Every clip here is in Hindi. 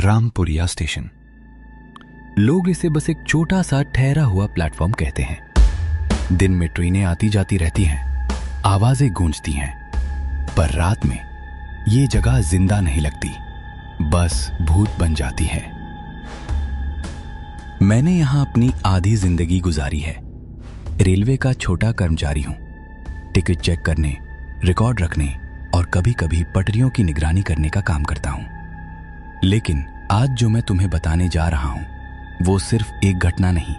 रामपुरिया स्टेशन। लोग इसे बस एक छोटा सा ठहरा हुआ प्लेटफॉर्म कहते हैं। दिन में ट्रेनें आती जाती रहती हैं, आवाजें गूंजती हैं, पर रात में ये जगह जिंदा नहीं लगती, बस भूत बन जाती है। मैंने यहां अपनी आधी जिंदगी गुजारी है। रेलवे का छोटा कर्मचारी हूं। टिकट चेक करने, रिकॉर्ड रखने और कभी कभी पटरियों की निगरानी करने का काम करता हूं। लेकिन आज जो मैं तुम्हें बताने जा रहा हूं वो सिर्फ एक घटना नहीं,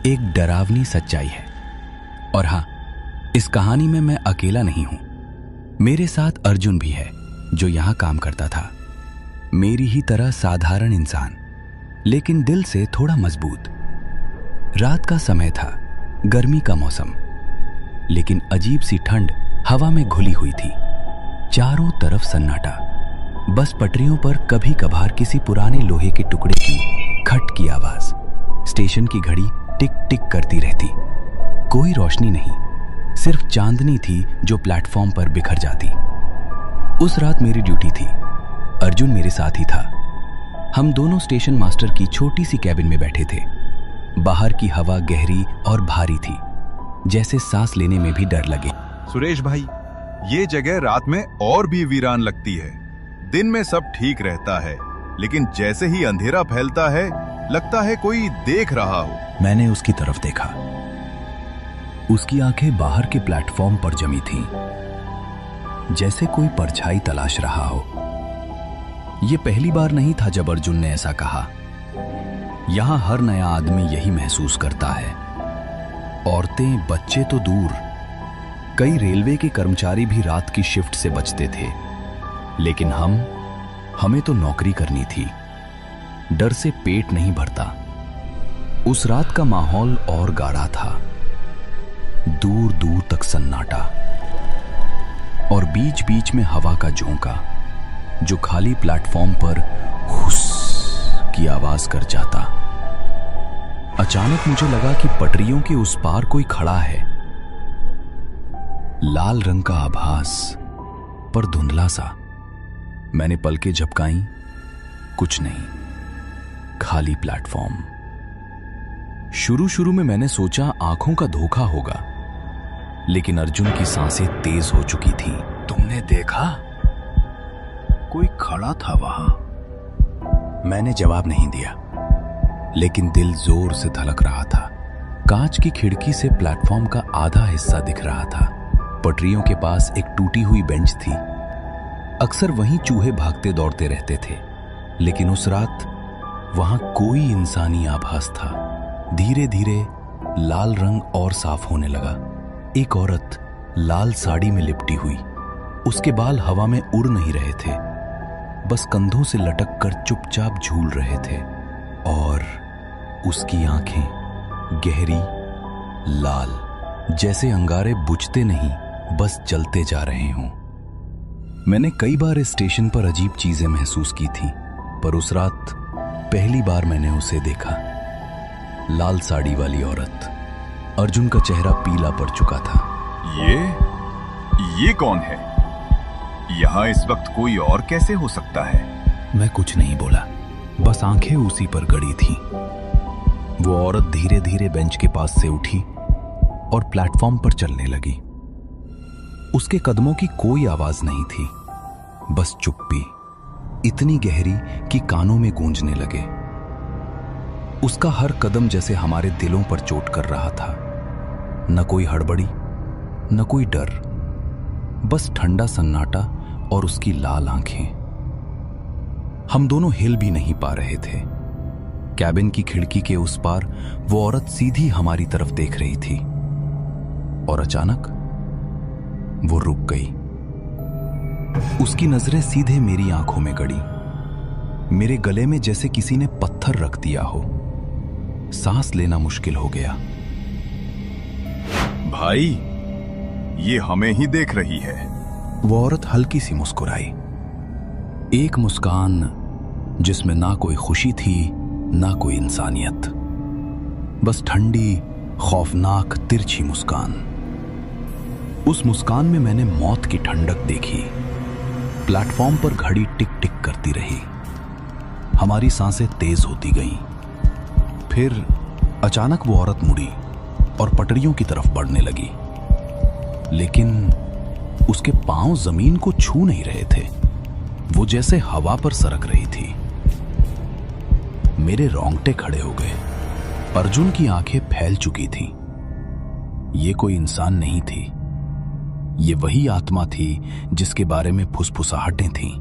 एक डरावनी सच्चाई है। और हां, इस कहानी में मैं अकेला नहीं हूं। मेरे साथ अर्जुन भी है, जो यहां काम करता था। मेरी ही तरह साधारण इंसान, लेकिन दिल से थोड़ा मजबूत। रात का समय था, गर्मी का मौसम, लेकिन अजीब सी ठंड हवा में घुली हुई थी। चारों तरफ सन्नाटा, बस पटरियों पर कभी कभार किसी पुराने लोहे के टुकड़े की खट की आवाज। स्टेशन की घड़ी टिक टिक करती रहती। कोई रोशनी नहीं, सिर्फ चांदनी थी जो प्लेटफॉर्म पर बिखर जाती। उस रात मेरी ड्यूटी थी। अर्जुन मेरे साथ ही था। हम दोनों स्टेशन मास्टर की छोटी सी कैबिन में बैठे थे। बाहर की हवा गहरी और भारी थी, जैसे सांस लेने में भी डर लगे। सुरेश भाई, ये जगह रात में और भी वीरान लगती है। दिन में सब ठीक रहता है, लेकिन जैसे ही अंधेरा फैलता है लगता है कोई देख रहा हो। मैंने उसकी तरफ देखा। उसकी आंखें बाहर के प्लेटफॉर्म पर जमी थीं, जैसे कोई परछाई तलाश रहा हो। यह पहली बार नहीं था जब अर्जुन ने ऐसा कहा। यहां हर नया आदमी यही महसूस करता है। औरतें, बच्चे तो दूर, कई रेलवे के कर्मचारी भी रात की शिफ्ट से बचते थे। लेकिन हमें तो नौकरी करनी थी। डर से पेट नहीं भरता। उस रात का माहौल और गाढ़ा था। दूर दूर तक सन्नाटा और बीच बीच में हवा का झोंका, जो खाली प्लेटफॉर्म पर हुस की आवाज कर जाता। अचानक मुझे लगा कि पटरियों के उस पार कोई खड़ा है। लाल रंग का आभास, पर धुंधला सा। मैंने पलकें झपकाई, कुछ नहीं, खाली प्लेटफॉर्म। शुरू में मैंने सोचा आंखों का धोखा होगा, लेकिन अर्जुन की सांसें तेज हो चुकी थी। तुमने देखा? कोई खड़ा था वहां। मैंने जवाब नहीं दिया, लेकिन दिल जोर से धड़क रहा था। कांच की खिड़की से प्लेटफॉर्म का आधा हिस्सा दिख रहा था। पटरियों के पास एक टूटी हुई बेंच थी। अक्सर वहीं चूहे भागते दौड़ते रहते थे, लेकिन उस रात वहां कोई इंसानी आभास था। धीरे धीरे लाल रंग और साफ होने लगा। एक औरत लाल साड़ी में लिपटी हुई। उसके बाल हवा में उड़ नहीं रहे थे, बस कंधों से लटक कर चुपचाप झूल रहे थे। और उसकी आंखें गहरी लाल, जैसे अंगारे बुझते नहीं, बस जलते जा रहे हों। मैंने कई बार इस स्टेशन पर अजीब चीजें महसूस की थी, पर उस रात पहली बार मैंने उसे देखा। लाल साड़ी वाली औरत। अर्जुन का चेहरा पीला पड़ चुका था। ये कौन है? यहां इस वक्त कोई और कैसे हो सकता है? मैं कुछ नहीं बोला, बस आंखें उसी पर गड़ी थीं। वो औरत धीरे धीरे बेंच के पास से उठी और प्लेटफॉर्म पर चलने लगी। उसके कदमों की कोई आवाज नहीं थी, बस चुप्पी, इतनी गहरी कि कानों में गूंजने लगे। उसका हर कदम जैसे हमारे दिलों पर चोट कर रहा था। न कोई हड़बड़ी, न कोई डर, बस ठंडा सन्नाटा और उसकी लाल आंखें। हम दोनों हिल भी नहीं पा रहे थे। कैबिन की खिड़की के उस पार वो औरत सीधी हमारी तरफ देख रही थी, और अचानक वो रुक गई। उसकी नजरें सीधे मेरी आंखों में गड़ी। मेरे गले में जैसे किसी ने पत्थर रख दिया हो। सांस लेना मुश्किल हो गया। भाई, ये हमें ही देख रही है। वो औरत हल्की सी मुस्कुराई। एक मुस्कान जिसमें ना कोई खुशी थी, ना कोई इंसानियत, बस ठंडी, खौफनाक, तिरछी मुस्कान। उस मुस्कान में मैंने मौत की ठंडक देखी। प्लेटफॉर्म पर घड़ी टिक टिक करती रही। हमारी सांसें तेज होती गईं। फिर अचानक वो औरत मुड़ी और पटरियों की तरफ बढ़ने लगी, लेकिन उसके पांव जमीन को छू नहीं रहे थे। वो जैसे हवा पर सरक रही थी। मेरे रोंगटे खड़े हो गए। अर्जुन की आंखें फैल चुकी थीं। ये कोई इंसान नहीं थी, ये वही आत्मा थी जिसके बारे में फुसफुसाहटें थीं।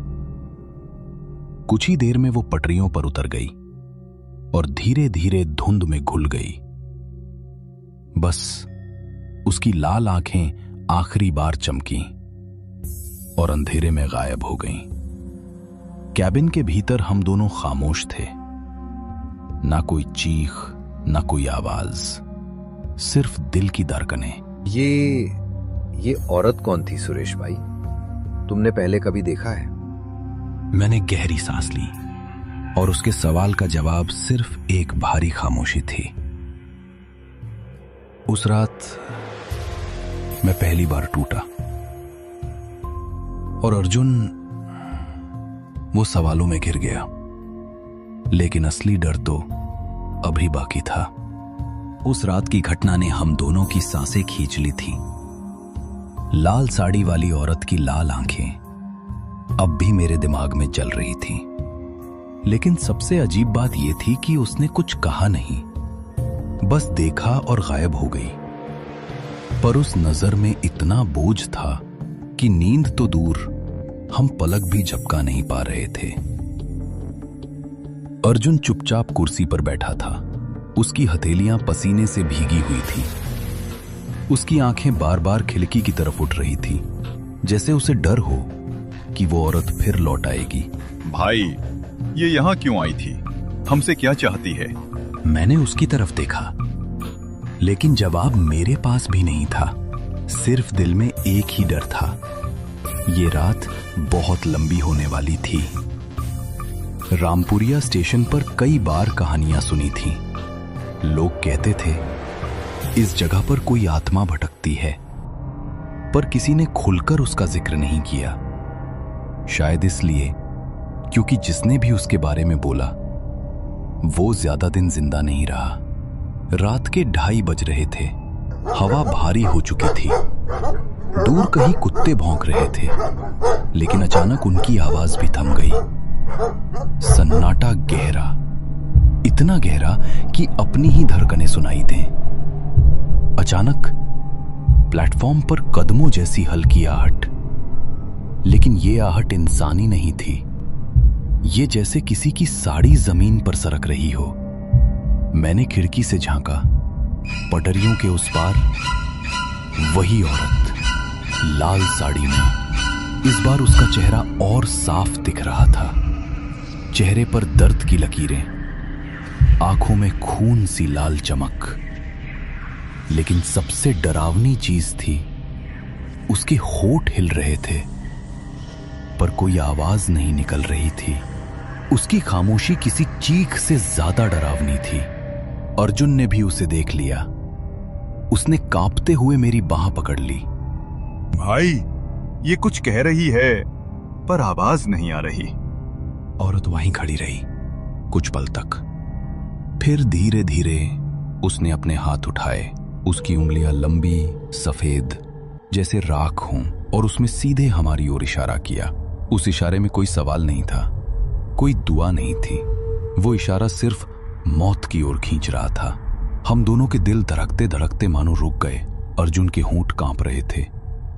कुछ ही देर में वो पटरियों पर उतर गई और धीरे धीरे धुंध में घुल गई। बस उसकी लाल आंखें आखिरी बार चमकीं और अंधेरे में गायब हो गईं। कैबिन के भीतर हम दोनों खामोश थे। ना कोई चीख, ना कोई आवाज, सिर्फ दिल की धड़कनें। ये औरत कौन थी सुरेश भाई? तुमने पहले कभी देखा है? मैंने गहरी सांस ली और उसके सवाल का जवाब सिर्फ एक भारी खामोशी थी। उस रात मैं पहली बार टूटा और अर्जुन वो सवालों में घिर गया। लेकिन असली डर तो अभी बाकी था। उस रात की घटना ने हम दोनों की सांसें खींच ली थी। लाल साड़ी वाली औरत की लाल आंखें अब भी मेरे दिमाग में चल रही थीं। लेकिन सबसे अजीब बात यह थी कि उसने कुछ कहा नहीं, बस देखा और गायब हो गई। पर उस नजर में इतना बोझ था कि नींद तो दूर, हम पलक भी झपका नहीं पा रहे थे। अर्जुन चुपचाप कुर्सी पर बैठा था। उसकी हथेलियां पसीने से भीगी हुई थी। उसकी आंखें बार बार खिड़की की तरफ उठ रही थी, जैसे उसे डर हो कि वो औरत फिर लौट आएगी। भाई, ये यहाँ क्यों आई थी? हमसे क्या चाहती है? मैंने उसकी तरफ देखा, लेकिन जवाब मेरे पास भी नहीं था। सिर्फ दिल में एक ही डर था, ये रात बहुत लंबी होने वाली थी। रामपुरिया स्टेशन पर कई बार कहानियां सुनी थी। लोग कहते थे इस जगह पर कोई आत्मा भटकती है, पर किसी ने खुलकर उसका जिक्र नहीं किया। शायद इसलिए क्योंकि जिसने भी उसके बारे में बोला वो ज्यादा दिन जिंदा नहीं रहा। रात के 2:30 बज रहे थे। हवा भारी हो चुकी थी। दूर कहीं कुत्ते भौंक रहे थे, लेकिन अचानक उनकी आवाज भी थम गई। सन्नाटा गहरा, इतना गहरा कि अपनी ही धड़कनें सुनाई दें। अचानक प्लेटफॉर्म पर कदमों जैसी हल्की आहट, लेकिन ये आहट इंसानी नहीं थी। ये जैसे किसी की साड़ी जमीन पर सरक रही हो। मैंने खिड़की से झांका। पटरियों के उस पार वही औरत, लाल साड़ी में। इस बार उसका चेहरा और साफ दिख रहा था। चेहरे पर दर्द की लकीरें, आंखों में खून सी लाल चमक। लेकिन सबसे डरावनी चीज थी, उसके होंठ हिल रहे थे, पर कोई आवाज नहीं निकल रही थी। उसकी खामोशी किसी चीख से ज्यादा डरावनी थी। अर्जुन ने भी उसे देख लिया। उसने कांपते हुए मेरी बाह पकड़ ली। भाई, ये कुछ कह रही है, पर आवाज नहीं आ रही। औरत वहीं खड़ी रही कुछ पल तक। फिर धीरे धीरे उसने अपने हाथ उठाए। उसकी उंगलियां लंबी, सफेद, जैसे राख हों, और उसमें सीधे हमारी ओर इशारा किया। उस इशारे में कोई सवाल नहीं था, कोई दुआ नहीं थी। वो इशारा सिर्फ मौत की ओर खींच रहा था। हम दोनों के दिल धड़कते धड़कते मानो रुक गए। अर्जुन के होंठ कांप रहे थे,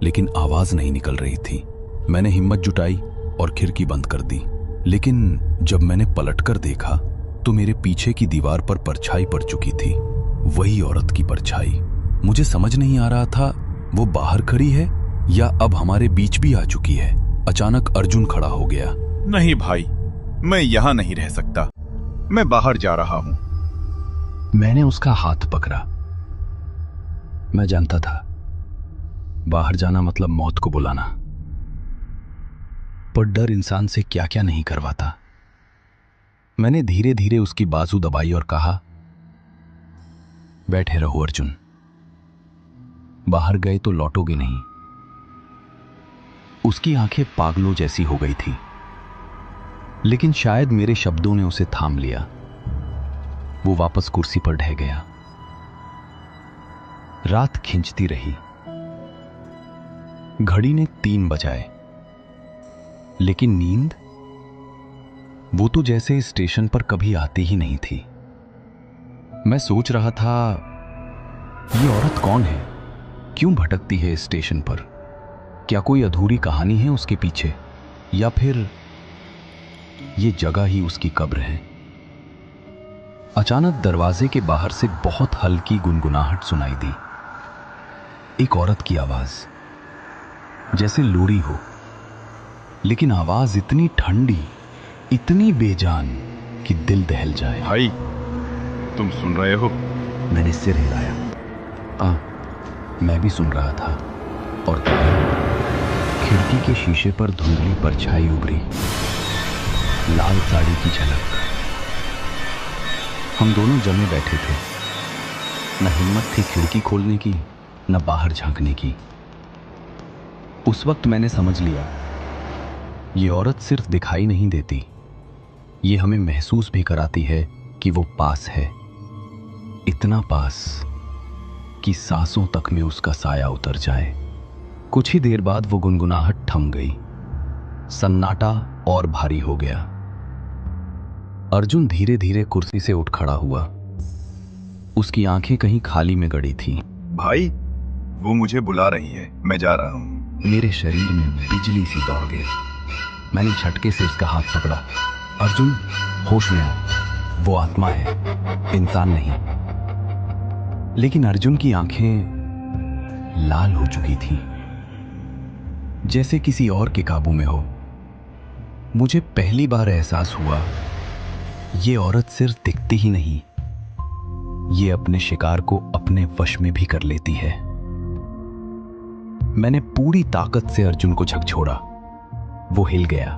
लेकिन आवाज नहीं निकल रही थी। मैंने हिम्मत जुटाई और खिड़की बंद कर दी। लेकिन जब मैंने पलटकर देखा तो मेरे पीछे की दीवार पर परछाई पड़ चुकी थी, वही औरत की परछाई। मुझे समझ नहीं आ रहा था वो बाहर खड़ी है या अब हमारे बीच भी आ चुकी है। अचानक अर्जुन खड़ा हो गया। नहीं भाई, मैं यहां नहीं रह सकता। मैं बाहर जा रहा हूं। मैंने उसका हाथ पकड़ा। मैं जानता था बाहर जाना मतलब मौत को बुलाना, पर डर इंसान से क्या क्या नहीं करवाता। मैंने धीरे धीरे उसकी बाजू दबाई और कहा, बैठे रहो अर्जुन, बाहर गए तो लौटोगे नहीं। उसकी आंखें पागलों जैसी हो गई थी। लेकिन शायद मेरे शब्दों ने उसे थाम लिया। वो वापस कुर्सी पर ढह गया। रात खिंचती रही। घड़ी ने 3 बजाए, लेकिन नींद, वो तो जैसे स्टेशन पर कभी आती ही नहीं थी। मैं सोच रहा था, ये औरत कौन है? क्यों भटकती है स्टेशन पर? क्या कोई अधूरी कहानी है उसके पीछे, या फिर ये जगह ही उसकी कब्र है? अचानक दरवाजे के बाहर से बहुत हल्की गुनगुनाहट सुनाई दी। एक औरत की आवाज, जैसे लोरी हो, लेकिन आवाज इतनी ठंडी, इतनी बेजान कि दिल दहल जाए। भाई, तुम सुन रहे हो? मैंने सिर हिलाया। मैं भी सुन रहा था। और तभी खिड़की के शीशे पर धुंधली परछाई उभरी, लाल साड़ी की झलक। हम दोनों जमे बैठे थे। न हिम्मत थी खिड़की खोलने की, न बाहर झांकने की। उस वक्त मैंने समझ लिया, ये औरत सिर्फ दिखाई नहीं देती, ये हमें महसूस भी कराती है कि वो पास है, इतना पास कि सांसों तक में उसका साया उतर जाए। कुछ ही देर बाद वो गुनगुनाहट थम गई। सन्नाटा और भारी हो गया। अर्जुन धीरे धीरे कुर्सी से उठ खड़ा हुआ। उसकी आंखें कहीं खाली में गड़ी थी। भाई, वो मुझे बुला रही है, मैं जा रहा हूं। मेरे शरीर में बिजली सी दौड़ गई। मैंने झटके से उसका हाथ पकड़ा। अर्जुन, होश में आ, वो आत्मा है, इंसान नहीं। लेकिन अर्जुन की आंखें लाल हो चुकी थीं, जैसे किसी और के काबू में हो। मुझे पहली बार एहसास हुआ, ये औरत सिर्फ दिखती ही नहीं, ये अपने शिकार को अपने वश में भी कर लेती है। मैंने पूरी ताकत से अर्जुन को झकझोरा। वो हिल गया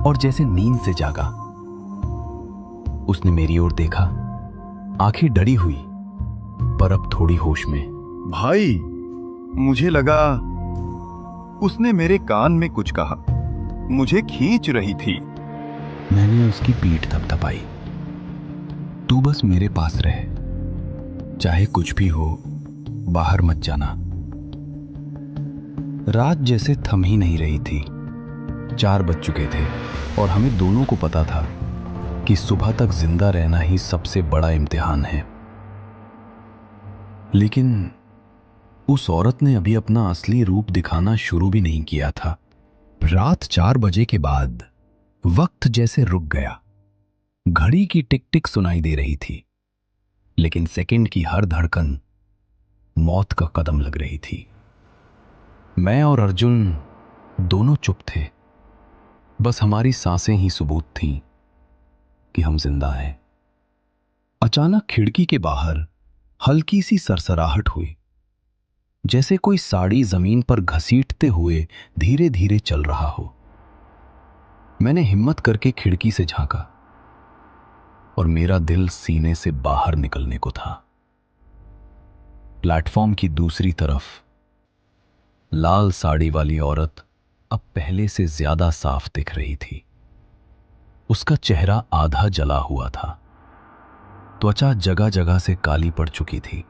और जैसे नींद से जागा। उसने मेरी ओर देखा, आंखें डरी हुई, पर अब थोड़ी होश में। भाई, मुझे लगा उसने मेरे कान में कुछ कहा, मुझे खींच रही थी। मैंने उसकी पीठ थपथपाई। तू बस मेरे पास रहे, चाहे कुछ भी हो, बाहर मत जाना। रात जैसे थम ही नहीं रही थी। 4 बज चुके थे और हमें दोनों को पता था कि सुबह तक जिंदा रहना ही सबसे बड़ा इम्तिहान है। लेकिन उस औरत ने अभी अपना असली रूप दिखाना शुरू भी नहीं किया था। रात 4 बजे के बाद वक्त जैसे रुक गया। घड़ी की टिक टिक सुनाई दे रही थी, लेकिन सेकंड की हर धड़कन मौत का कदम लग रही थी। मैं और अर्जुन दोनों चुप थे। बस हमारी सांसें ही सबूत थीं कि हम जिंदा हैं। अचानक खिड़की के बाहर हल्की सी सरसराहट हुई, जैसे कोई साड़ी जमीन पर घसीटते हुए धीरे धीरे चल रहा हो। मैंने हिम्मत करके खिड़की से झांका और मेरा दिल सीने से बाहर निकलने को था। प्लेटफॉर्म की दूसरी तरफ लाल साड़ी वाली औरत अब पहले से ज्यादा साफ दिख रही थी। उसका चेहरा आधा जला हुआ था, त्वचा जगह जगह से काली पड़ चुकी थी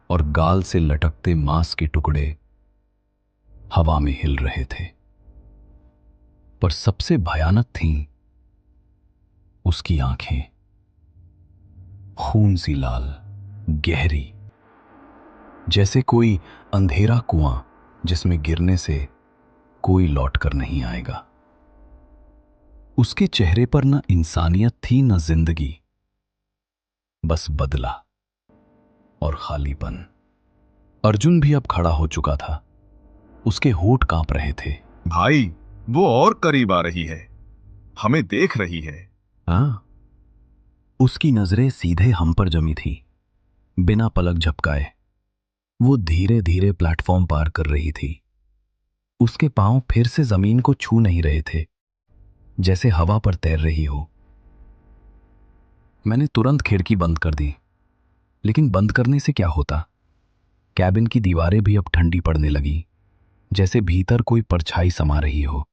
और गाल से लटकते मांस के टुकड़े हवा में हिल रहे थे। पर सबसे भयानक थीं उसकी आंखें, खून सी लाल, गहरी, जैसे कोई अंधेरा कुआं जिसमें गिरने से कोई लौट कर नहीं आएगा। उसके चेहरे पर न इंसानियत थी न जिंदगी, बस बदला और खालीपन। अर्जुन भी अब खड़ा हो चुका था। उसके होंठ कांप रहे थे। भाई, वो और करीब आ रही है, हमें देख रही है। हाँ, उसकी नजरें सीधे हम पर जमी थी। बिना पलक झपकाए वो धीरे धीरे प्लेटफॉर्म पार कर रही थी। उसके पांव फिर से जमीन को छू नहीं रहे थे, जैसे हवा पर तैर रही हो। मैंने तुरंत खिड़की बंद कर दी, लेकिन बंद करने से क्या होता? कैबिन की दीवारें भी अब ठंडी पड़ने लगी, जैसे भीतर कोई परछाई समा रही हो।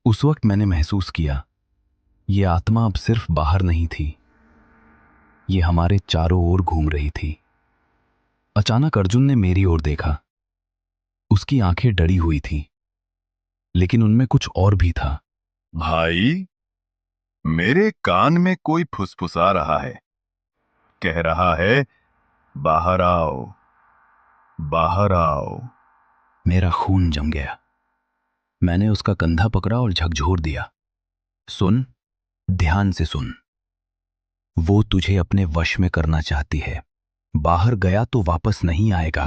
उस वक्त मैंने महसूस किया ये आत्मा अब सिर्फ बाहर नहीं थी, ये हमारे चारों ओर घूम रही थी। अचानक अर्जुन ने मेरी ओर देखा। उसकी आंखें डरी हुई थीं, लेकिन उनमें कुछ और भी था। भाई, मेरे कान में कोई फुसफुसा रहा है, कह रहा है बाहर आओ, बाहर आओ। मेरा खून जम गया। मैंने उसका कंधा पकड़ा और झकझोर दिया। सुन, ध्यान से सुन। वो तुझे अपने वश में करना चाहती है। बाहर गया तो वापस नहीं आएगा।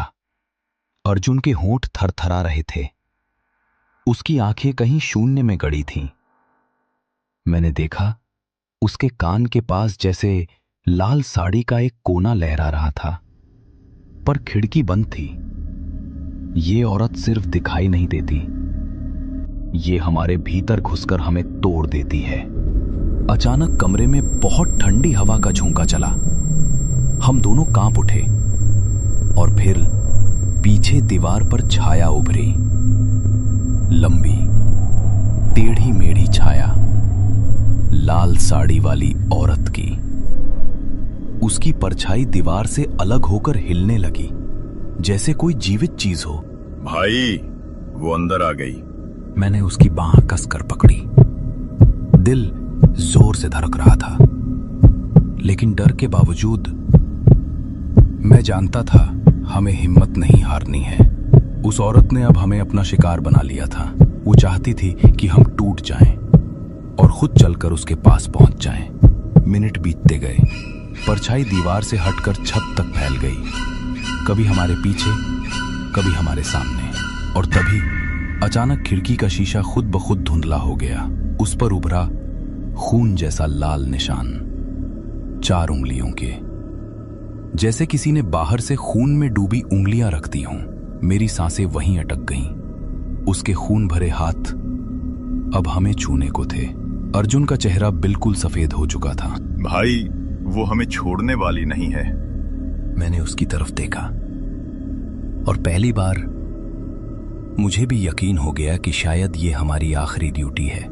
अर्जुन के होंठ थरथरा रहे थे। उसकी आंखें कहीं शून्य में गड़ी थीं। मैंने देखा उसके कान के पास जैसे लाल साड़ी का एक कोना लहरा रहा था, पर खिड़की बंद थी। ये औरत सिर्फ दिखाई नहीं देती, ये हमारे भीतर घुसकर हमें तोड़ देती है। अचानक कमरे में बहुत ठंडी हवा का झोंका चला। हम दोनों कांप उठे और फिर पीछे दीवार पर छाया उभरी। लंबी टेढ़ी मेढ़ी छाया, लाल साड़ी वाली औरत की। उसकी परछाई दीवार से अलग होकर हिलने लगी, जैसे कोई जीवित चीज हो। भाई, वो अंदर आ गई। मैंने उसकी बांह कसकर पकड़ी। दिल जोर से धड़क रहा था, लेकिन डर के बावजूद मैं जानता था हमें हिम्मत नहीं हारनी है। उस औरत ने अब हमें अपना शिकार बना लिया था। वो चाहती थी कि हम टूट जाएं और खुद चलकर उसके पास पहुंच जाएं। मिनट बीतते गए। परछाई दीवार से हटकर छत तक फैल गई, कभी हमारे पीछे, कभी हमारे सामने। और तभी अचानक खिड़की का शीशा खुद ब खुद धुंधला हो गया। उस पर उभरा खून जैसा लाल निशान, 4 उंगलियों के, जैसे किसी ने बाहर से खून में डूबी उंगलियां रख दी हों। मेरी सांसें वहीं अटक गईं। उसके खून भरे हाथ अब हमें छूने को थे। अर्जुन का चेहरा बिल्कुल सफेद हो चुका था। भाई, वो हमें छोड़ने वाली नहीं है। मैंने उसकी तरफ देखा और पहली बार मुझे भी यकीन हो गया कि शायद ये हमारी आखिरी ड्यूटी है।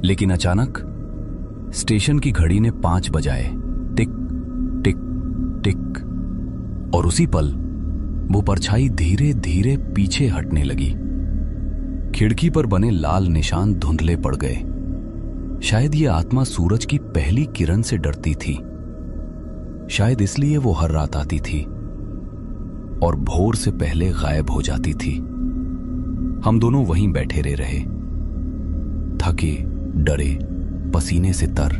लेकिन अचानक स्टेशन की घड़ी ने 5 बजाए। टिक टिक टिक। और उसी पल वो परछाई धीरे धीरे पीछे हटने लगी। खिड़की पर बने लाल निशान धुंधले पड़ गए। शायद ये आत्मा सूरज की पहली किरण से डरती थी। शायद इसलिए वो हर रात आती थी और भोर से पहले गायब हो जाती थी। हम दोनों वहीं बैठे रहे, थके, डरे, पसीने से तर।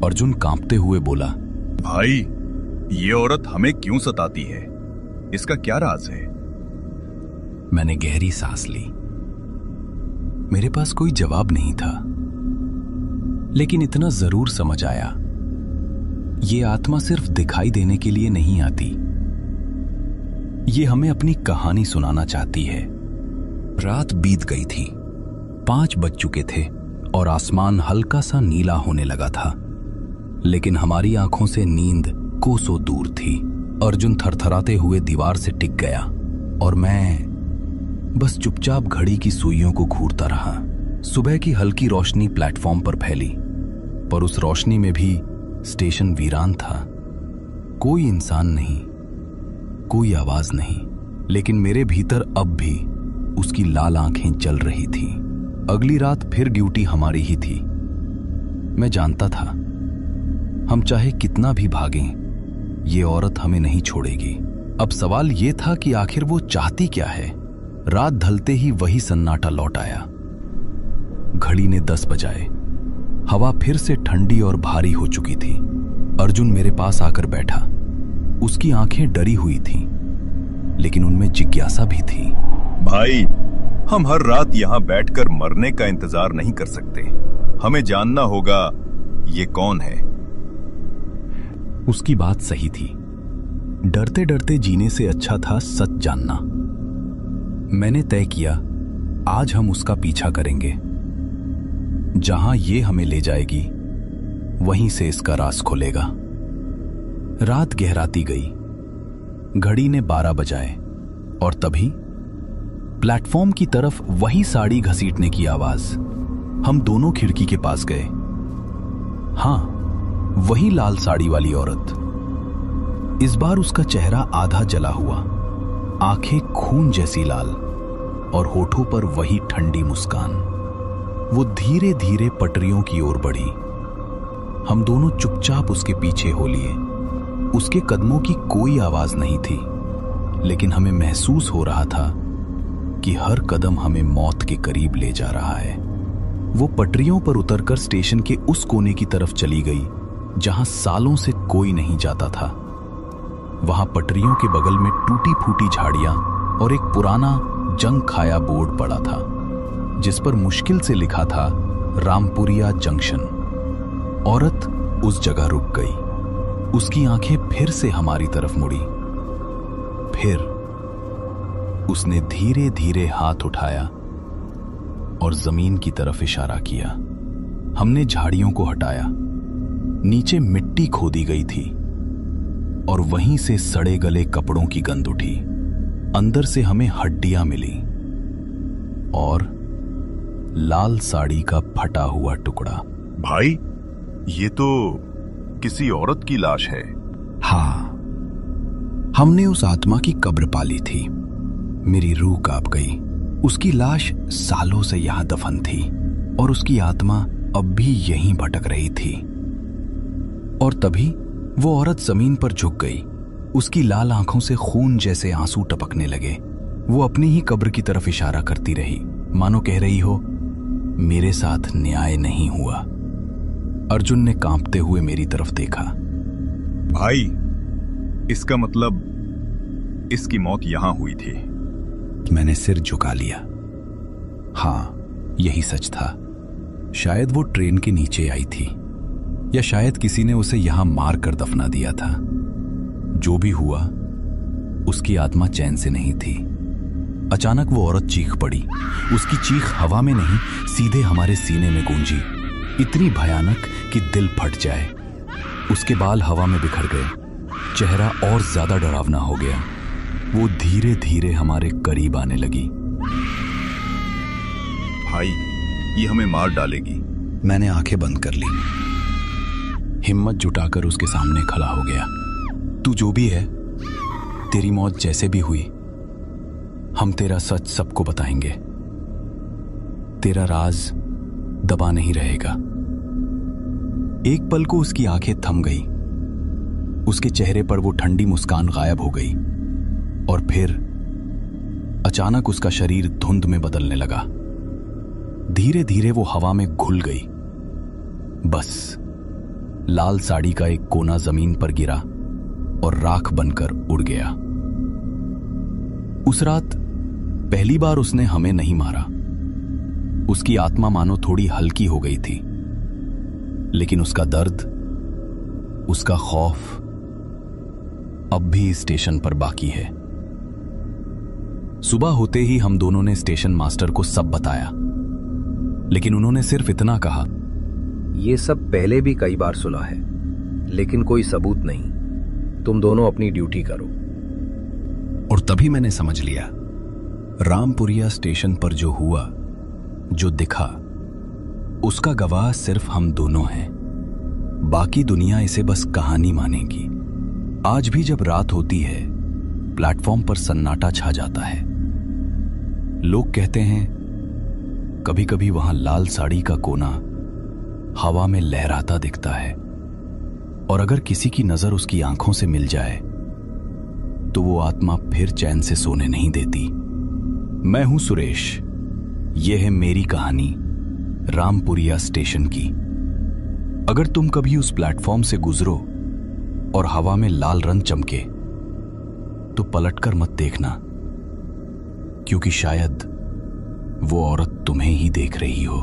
अर्जुन कांपते हुए बोला, भाई, ये औरत हमें क्यों सताती है? इसका क्या राज है? मैंने गहरी सांस ली। मेरे पास कोई जवाब नहीं था, लेकिन इतना जरूर समझ आया, ये आत्मा सिर्फ दिखाई देने के लिए नहीं आती। ये हमें अपनी कहानी सुनाना चाहती है। रात बीत गई थी। 5 बज चुके थे और आसमान हल्का सा नीला होने लगा था, लेकिन हमारी आंखों से नींद कोसों दूर थी। अर्जुन थरथराते हुए दीवार से टिक गया और मैं बस चुपचाप घड़ी की सुइयों को घूरता रहा। सुबह की हल्की रोशनी प्लेटफॉर्म पर फैली, पर उस रोशनी में भी स्टेशन वीरान था। कोई इंसान नहीं, कोई आवाज नहीं, लेकिन मेरे भीतर अब भी उसकी लाल आंखें जल रही थीं। अगली रात फिर ड्यूटी हमारी ही थी। मैं जानता था हम चाहे कितना भी भागें, ये औरत हमें नहीं छोड़ेगी। अब सवाल ये था कि आखिर वो चाहती क्या है। रात ढलते ही वही सन्नाटा लौट आया। घड़ी ने 10 बजाए। हवा फिर से ठंडी और भारी हो चुकी थी। अर्जुन मेरे पास आकर बैठा। उसकी आंखें डरी हुई थीं, लेकिन उनमें जिज्ञासा भी थी। भाई, हम हर रात यहाँ बैठकर मरने का इंतजार नहीं कर सकते। हमें जानना होगा ये कौन है। उसकी बात सही थी। डरते डरते जीने से अच्छा था सच जानना। मैंने तय किया, आज हम उसका पीछा करेंगे। जहां ये हमें ले जाएगी, वहीं से इसका राज खुलेगा। रात गहराती गई। घड़ी ने 12 बजाए और तभी प्लेटफॉर्म की तरफ वही साड़ी घसीटने की आवाज। हम दोनों खिड़की के पास गए। हां, वही लाल साड़ी वाली औरत। इस बार उसका चेहरा आधा जला हुआ, आंखें खून जैसी लाल और होठों पर वही ठंडी मुस्कान। वो धीरे धीरे पटरियों की ओर बढ़ी। हम दोनों चुपचाप उसके पीछे हो लिए। उसके कदमों की कोई आवाज नहीं थी, लेकिन हमें महसूस हो रहा था कि हर कदम हमें मौत के करीब ले जा रहा है। वो पटरियों पर उतरकर स्टेशन के उस कोने की तरफ चली गई जहां सालों से कोई नहीं जाता था। वहां पटरियों के बगल में टूटी फूटी झाड़ियां और एक पुराना जंग खाया बोर्ड पड़ा था, जिस पर मुश्किल से लिखा था रामपुरिया जंक्शन। औरत उस जगह रुक गई। उसकी आंखें फिर से हमारी तरफ मुड़ी। फिर उसने धीरे धीरे हाथ उठाया और जमीन की तरफ इशारा किया। हमने झाड़ियों को हटाया। नीचे मिट्टी खोदी गई थी और वहीं से सड़े गले कपड़ों की गंध उठी। अंदर से हमें हड्डियां मिली और लाल साड़ी का फटा हुआ टुकड़ा। भाई, ये तो किसी औरत की लाश है। हाँ, हमने उस आत्मा की कब्र पाली थी। मेरी रूह कांप गई। उसकी लाश सालों से यहां दफन थी और उसकी आत्मा अब भी यहीं भटक रही थी। और तभी वो औरत जमीन पर झुक गई। उसकी लाल आंखों से खून जैसे आंसू टपकने लगे। वो अपनी ही कब्र की तरफ इशारा करती रही, मानो कह रही हो, मेरे साथ न्याय नहीं हुआ। अर्जुन ने कांपते हुए मेरी तरफ देखा। भाई, इसका मतलब इसकी मौत यहां हुई थी। मैंने सिर झुका लिया। हां, यही सच था। शायद वो ट्रेन के नीचे आई थी, या शायद किसी ने उसे यहां मार कर दफना दिया था। जो भी हुआ, उसकी आत्मा चैन से नहीं थी। अचानक वो औरत चीख पड़ी। उसकी चीख हवा में नहीं, सीधे हमारे सीने में गूंजी, इतनी भयानक कि दिल फट जाए। उसके बाल हवा में बिखर गए। चेहरा और ज्यादा डरावना हो गया। वो धीरे धीरे हमारे करीब आने लगी। भाई, ये हमें मार डालेगी। मैंने आंखें बंद कर ली। हिम्मत जुटाकर उसके सामने खड़ा हो गया। तू जो भी है, तेरी मौत जैसे भी हुई, हम तेरा सच सबको बताएंगे। तेरा राज दबा नहीं रहेगा। एक पल को उसकी आंखें थम गई। उसके चेहरे पर वो ठंडी मुस्कान गायब हो गई और फिर अचानक उसका शरीर धुंध में बदलने लगा। धीरे धीरे वो हवा में घुल गई। बस लाल साड़ी का एक कोना जमीन पर गिरा और राख बनकर उड़ गया। उस रात पहली बार उसने हमें नहीं मारा। उसकी आत्मा मानो थोड़ी हल्की हो गई थी, लेकिन उसका दर्द, उसका खौफ अब भी स्टेशन पर बाकी है। सुबह होते ही हम दोनों ने स्टेशन मास्टर को सब बताया, लेकिन उन्होंने सिर्फ इतना कहा, ये सब पहले भी कई बार सुना है, लेकिन कोई सबूत नहीं। तुम दोनों अपनी ड्यूटी करो। और तभी मैंने समझ लिया, रामपुरिया स्टेशन पर जो हुआ, जो दिखा, उसका गवाह सिर्फ हम दोनों हैं। बाकी दुनिया इसे बस कहानी मानेगी। आज भी जब रात होती है, प्लेटफॉर्म पर सन्नाटा छा जाता है। लोग कहते हैं कभी कभी वहां लाल साड़ी का कोना हवा में लहराता दिखता है, और अगर किसी की नजर उसकी आंखों से मिल जाए तो वो आत्मा फिर चैन से सोने नहीं देती। मैं हूं सुरेश। यह है मेरी कहानी रामपुरिया स्टेशन की। अगर तुम कभी उस प्लेटफॉर्म से गुजरो और हवा में लाल रंग चमके, तो पलटकर मत देखना, क्योंकि शायद वो औरत तुम्हें ही देख रही हो।